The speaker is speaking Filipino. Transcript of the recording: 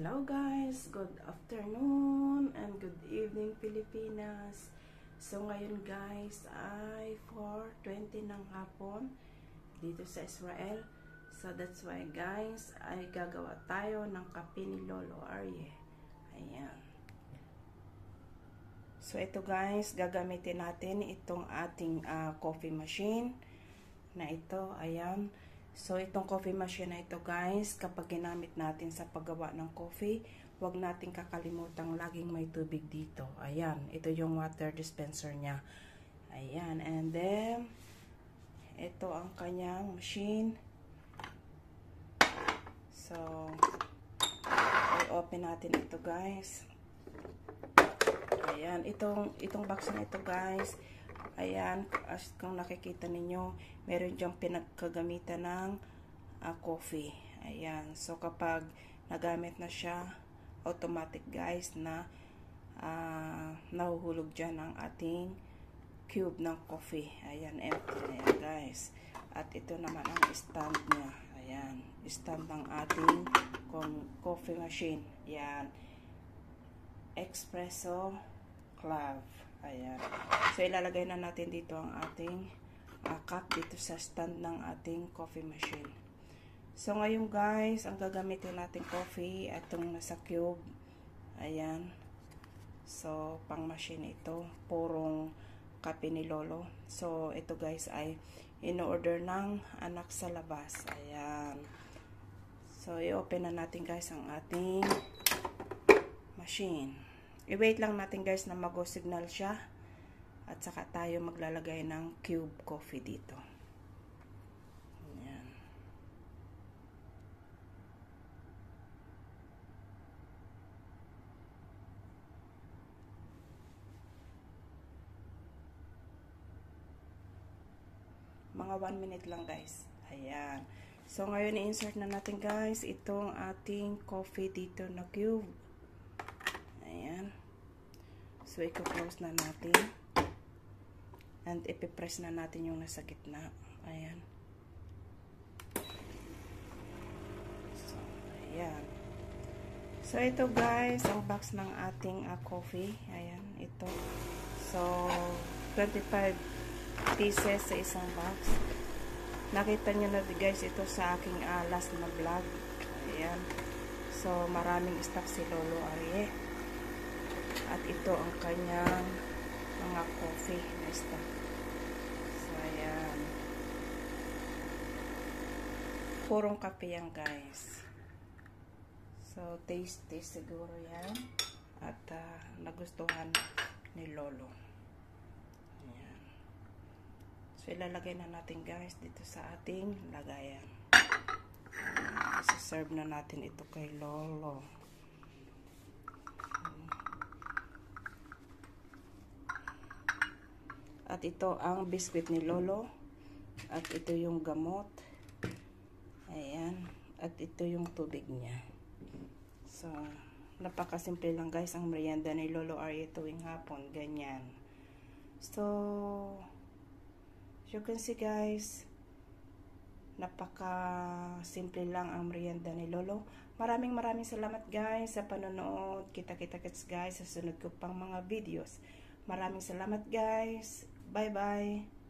Hello guys, good afternoon and good evening Pilipinas. So ngayon guys ay 4:20 ng hapon dito sa Israel. So that's why guys ay gagawa tayo ng kape ni Lolo Arye. Ayan. So ito guys, gagamitin natin itong ating coffee machine na ito. Ayan. So, itong coffee machine na ito guys, kapag ginamit natin sa paggawa ng coffee, huwag natin kakalimutang laging may tubig dito. Ayan, ito yung water dispenser niya. Ayan, and then, ito ang kanyang machine. So, i-open natin ito guys. Ayan, itong box na ito guys. Ayan, as kung nakikita ninyo, meron diyang pinagkagamitan ng coffee. Ayan, so kapag nagamit na siya, automatic guys na nahuhulog dyan ang ating cube ng coffee. Ayan, empty na yan guys. At ito naman ang stand niya. Ayan, stand ng ating coffee machine. Ayan, espresso club. Ayan. So, ilalagay na natin dito ang ating cup dito sa stand ng ating coffee machine. So, ngayon guys, ang gagamitin natin coffee, itong nasa cube. Ayan. So, pang machine ito. Purong kape ni Lolo. So, ito guys ay in-order ng anak sa labas. Ayan. So, i-open na natin guys ang ating machine. I-wait lang natin guys na mag-go signal siya at saka tayo maglalagay ng cube coffee dito. Ayan. Mga 1 minute lang guys. Ayan. So ngayon i-insert na natin guys itong ating coffee dito na cube. Ayan. So, i-close na natin. And, ipipress na natin yung nasa gitna. Ayan. So, ayan. So, ito guys, ang box ng ating coffee. Ayan, ito. So, 25 pieces sa isang box. Nakita nyo na guys, ito sa aking last na vlog. Ayan. So, maraming stock si Lolo Arye. At ito ang kanyang mga coffee na stock. So, ayan. Purong kape yan, guys. So, tasty siguro yan. At nagustuhan ni Lolo. Ayan. So, ilalagay na natin, guys, dito sa ating lagayan. Isa-serve na natin ito kay Lolo. At ito ang biscuit ni Lolo. At ito yung gamot. Ayan. At ito yung tubig niya. So, napakasimple lang guys ang merienda ni Lolo Arye tuwing hapon. Ganyan. So, as you can see guys, napakasimple lang ang merienda ni Lolo. Maraming salamat guys sa panonood. Kita-kits guys sa sunod ko pang mga videos. Maraming salamat guys. Bye-bye.